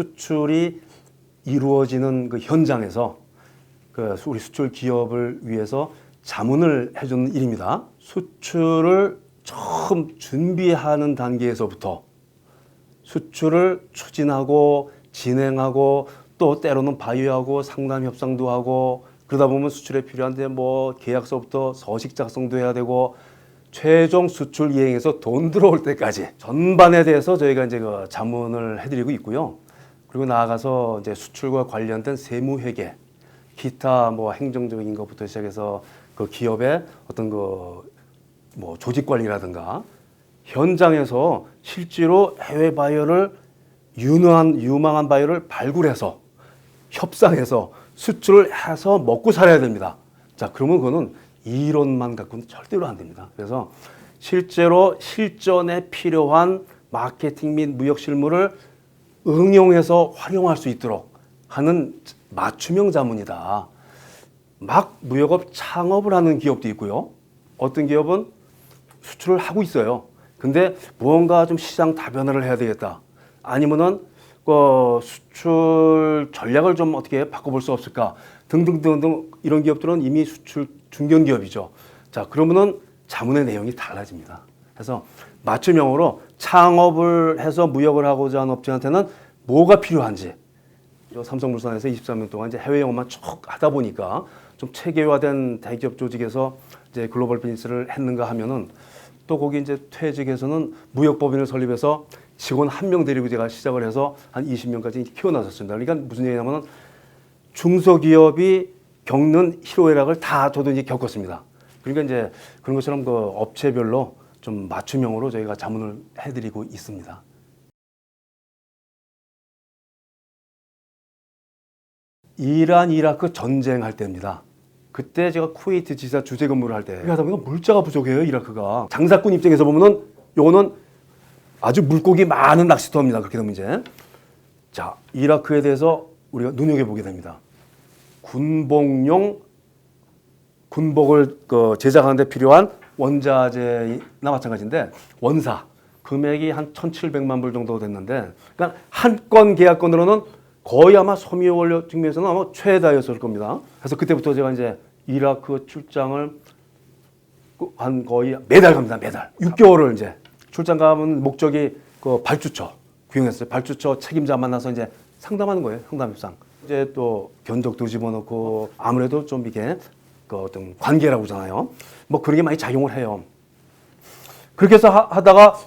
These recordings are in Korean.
수출이 이루어지는 그 현장에서 그 우리 수출 기업을 위해서 자문을 해주는 일입니다. 수출을 처음 준비하는 단계에서부터 수출을 추진하고 진행하고 또 때로는 바이오하고 상담 협상도 하고 그러다 보면 수출에 필요한데 뭐 계약서부터 서식 작성도 해야 되고 최종 수출 이행에서 돈 들어올 때까지 전반에 대해서 저희가 이제 그 자문을 해드리고 있고요. 그리고 나아가서 이제 수출과 관련된 세무회계, 기타 뭐 행정적인 것부터 시작해서 그 기업의 어떤 그 뭐 조직 관리라든가 현장에서 실제로 해외 바이어를 유망한 바이어를 발굴해서 협상해서 수출을 해서 먹고 살아야 됩니다. 자, 그러면 그거는 이론만 갖고는 절대로 안 됩니다. 그래서 실제로 실전에 필요한 마케팅 및 무역 실무를 응용해서 활용할 수 있도록 하는 맞춤형 자문이다. 막 무역업 창업을 하는 기업도 있고요. 어떤 기업은 수출을 하고 있어요. 근데 무언가 좀 시장 다변화를 해야 되겠다. 아니면은 수출 전략을 좀 어떻게 바꿔볼 수 없을까? 등등등등 이런 기업들은 이미 수출 중견 기업이죠. 자, 그러면은 자문의 내용이 달라집니다. 그래서 맞춤형으로 창업을 해서 무역을 하고자 하는 업체한테는 뭐가 필요한지 삼성물산에서 23년 동안 이제 해외 영업만 쭉 하다 보니까 좀 체계화된 대기업 조직에서 이제 글로벌 비즈니스를 했는가 하면은 또 거기 이제 퇴직해서는 무역법인을 설립해서 직원 1명 데리고 제가 시작을 해서 한 20명까지 키워나섰습니다. 그러니까 무슨 얘기냐면은 중소기업이 겪는 희로애락을 다 저도 이제 겪었습니다. 그러니까 이제 그런 것처럼 그 업체별로 좀 맞춤형으로 저희가 자문을 해드리고 있습니다. 이란 이라크 전쟁할 때입니다. 그때 제가 쿠웨이트 지사 주재 근무를 할 때 하다 보니까 물자가 부족해요. 이라크가 장사꾼 입장에서 보면은 요거는 아주 물고기 많은 낚시터입니다. 그렇게 되면 이제 자 이라크에 대해서 우리가 눈여겨보게 됩니다. 군복용 군복을 제작하는 데 필요한 원자재나 마찬가지인데 원사 금액이 한 1,700만 불 정도 됐는데 그러니까 한 건 계약건으로는 거의 아마 섬유원료 측면에서는 아마 최다였을 겁니다. 그래서 그때부터 제가 이제 이라크 출장을 한 거의 매달 갑니다. 매달 6개월을 이제 출장 가면 목적이 그 발주처 구형했어요. 발주처 책임자 만나서 이제 상담하는 거예요. 상담 협상. 이제 또 견적도 집어넣고 아무래도 좀 이게 그 어떤 관계라고 하잖아요. 뭐 그런 게 많이 작용을 해요. 그렇게 해서 하다가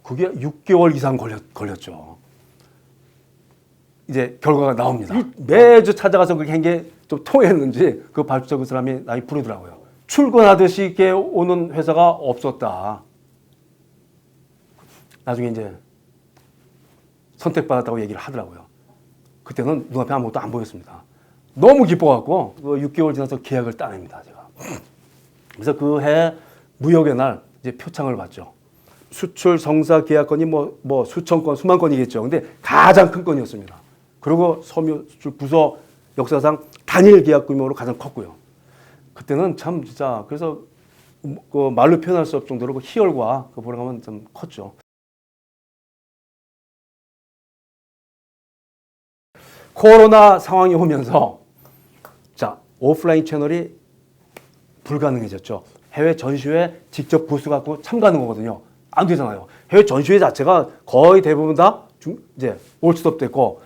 그게 6개월 이상 걸렸죠. 이제 결과가 나옵니다. 매주 찾아가서 그렇게 한 게 좀 통했는지 그 발주처 그 사람이 나이 부르더라고요. 출근하듯이 이렇게 오는 회사가 없었다. 나중에 이제 선택받았다고 얘기를 하더라고요. 그때는 눈앞에 아무것도 안 보였습니다. 너무 기뻐갖고 그 6개월 지나서 계약을 따냅니다. 제가. 그래서 그 해 무역의 날 이제 표창을 받죠. 수출 성사 계약건이 뭐 수천 건, 수만 건이겠죠. 근데 가장 큰 건이었습니다. 그리고 섬유 수출 부서 역사상 단일 계약 규모로 가장 컸고요. 그때는 참 진짜 그래서 그 말로 표현할 수 없을 정도로 그 희열과 그 보람은 좀 컸죠. 코로나 상황이 오면서 자 오프라인 채널이 불가능해졌죠. 해외 전시회 직접 부스 갖고 참가하는 거거든요. 안 되잖아요. 해외 전시회 자체가 거의 대부분 다 이제 올 수도 됐고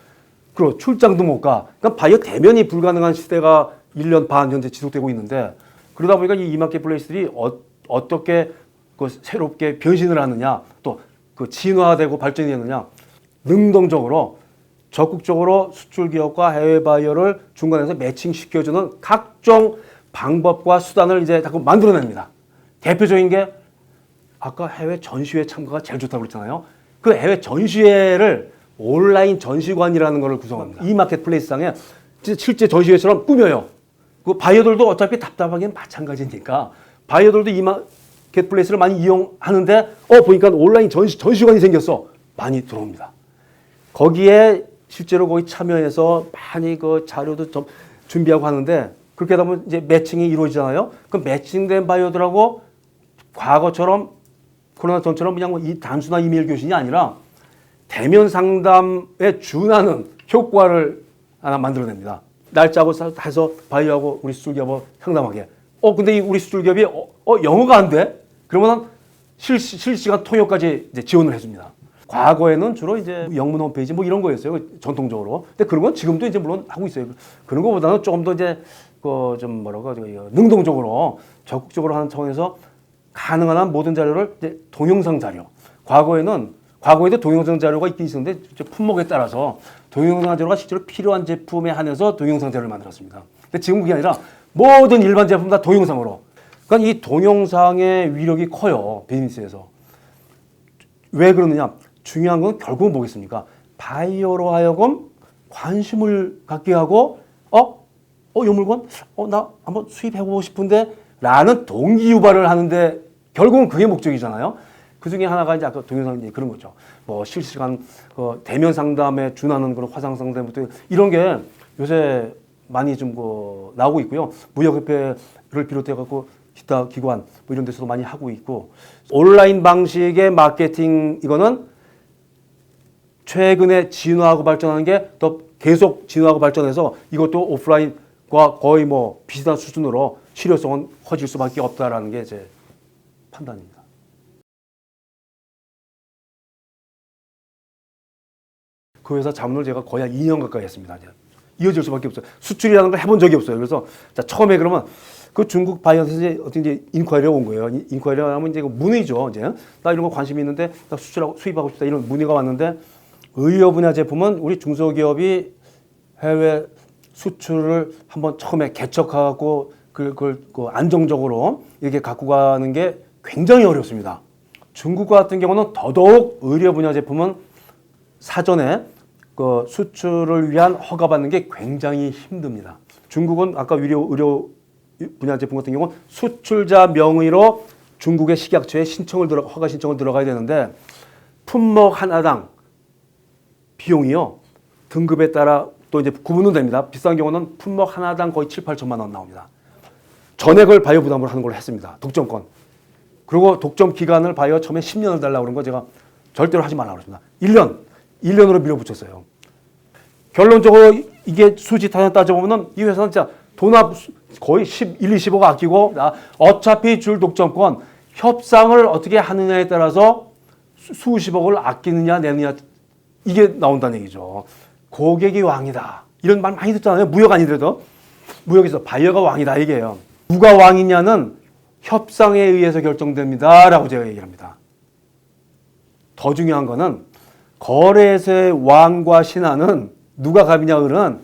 그리고 출장도 못 가. 그러니까 바이어 대면이 불가능한 시대가 1년 반 현재 지속되고 있는데 그러다 보니까 이 마켓플레이스들이 어떻게 그 새롭게 변신을 하느냐 또 그 진화되고 발전이 되느냐 능동적으로 적극적으로 수출 기업과 해외 바이어를 중간에서 매칭시켜주는 각종 방법과 수단을 이제 자꾸 만들어냅니다. 대표적인 게 아까 해외 전시회 참가가 제일 좋다고 그랬잖아요. 그 해외 전시회를 온라인 전시관이라는 것을 구성합니다. 이 마켓플레이스상에 실제 전시회처럼 꾸며요. 그 바이어들도 어차피 답답하기는 마찬가지니까 바이어들도 이 마켓플레이스를 많이 이용하는데 보니까 온라인 전시관이 생겼어. 많이 들어옵니다. 거기에 실제로 거기 참여해서 많이 그 자료도 좀 준비하고 하는데 그렇게 하다 보면 이제 매칭이 이루어지잖아요. 그 매칭된 바이어들하고 과거처럼 코로나 전처럼 그냥 이 단순한 이메일 교신이 아니라 대면 상담에 준하는 효과를 하나 만들어냅니다. 날짜하고 해서 바이오하고 우리 수출기업하고 상담하게. 근데 이 우리 수출기업이 영어가 안 돼? 그러면 실시간 통역까지 이제 지원을 해줍니다. 과거에는 주로 이제 영문 홈페이지 뭐 이런 거였어요. 전통적으로. 근데 그런 건 지금도 이제 물론 하고 있어요. 그런 거보다는 조금 더 이제 좀 뭐라고 능동적으로 적극적으로 하는 차원에서 가능한 한 모든 자료를 이제 동영상 자료. 과거에도 동영상 자료가 있긴 있었는데 품목에 따라서 동영상 자료가 실제로 필요한 제품에 한해서 동영상 자료를 만들었습니다. 근데 지금 그게 아니라 모든 일반 제품 다 동영상으로. 그러니까 이 동영상의 위력이 커요. 비즈니스에서. 왜 그러느냐? 중요한 건 결국은 뭐겠습니까? 바이오로 하여금 관심을 갖게 하고 이 물건 나 한번 수입해보고 싶은데 라는 동기 유발을 하는데 결국은 그게 목적이잖아요. 그 중에 하나가 이제 아까 동영상 그런 거죠. 뭐 실시간 대면 상담에 준하는 그런 화상 상담부터 이런 게 요새 많이 좀 나오고 있고요. 무역협회를 비롯해 갖고 기타 기관 뭐 이런 데서도 많이 하고 있고 온라인 방식의 마케팅 이거는 최근에 진화하고 발전하는 게 더 계속 진화하고 발전해서 이것도 오프라인과 거의 뭐 비슷한 수준으로 실효성은 커질 수밖에 없다라는 게 제 판단입니다. 그 회사 자문을 제가 거의 한 2년 가까이 했습니다. 이어질 수밖에 없어요. 수출이라는 걸 해본 적이 없어요. 그래서 처음에 그러면 그 중국 바이오에서 이제 인콰이리가 온 거예요. 인콰이리가 하면 이제 문의죠. 이제 나 이런 거 관심이 있는데 나 수입하고 싶다 이런 문의가 왔는데 의료 분야 제품은 우리 중소기업이 해외 수출을 한번 처음에 개척하고 그걸 안정적으로 이렇게 갖고 가는 게 굉장히 어렵습니다. 중국 같은 경우는 더더욱 의료 분야 제품은 사전에 수출을 위한 허가받는 게 굉장히 힘듭니다. 중국은 아까 의료 분야 제품 같은 경우는 수출자 명의로 중국의 식약처에 허가 신청을 들어가야 되는데 품목 하나당 비용이요. 등급에 따라 또 이제 구분은 됩니다. 비싼 경우는 품목 하나당 거의 7, 8천만 원 나옵니다. 전액을 바이오 부담으로 하는 걸로 했습니다. 독점권. 그리고 독점 기간을 바이오 처음에 10년을 달라고 그런 거 제가 절대로 하지 말라고 그랬습니다. 1년으로 밀어붙였어요. 결론적으로 이게 수지 타산 따져보면 이 회사는 진짜 돈 거의 1, 20억 아끼고 어차피 줄 독점권 협상을 어떻게 하느냐에 따라서 수십억을 아끼느냐 내느냐 이게 나온다는 얘기죠. 고객이 왕이다. 이런 말 많이 듣잖아요. 무역 아니더라도. 무역에서 바이어가 왕이다 이게요. 누가 왕이냐는 협상에 의해서 결정됩니다. 라고 제가 얘기를 합니다. 더 중요한 거는 거래소의 왕과 신하는 누가 갑이냐 그러는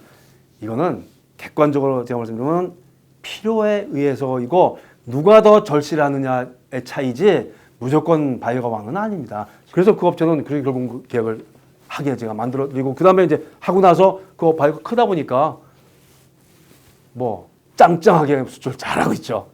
이거는 객관적으로 제가 말씀드리면 필요에 의해서이고 누가 더 절실하느냐의 차이지 무조건 바이오가 왕은 아닙니다. 그래서 그 업체는 그렇게 결국 계약을 하게 제가 만들어 드리고 그 다음에 이제 하고 나서 그 바이오가 크다 보니까 뭐 짱짱하게 수출 잘하고 있죠.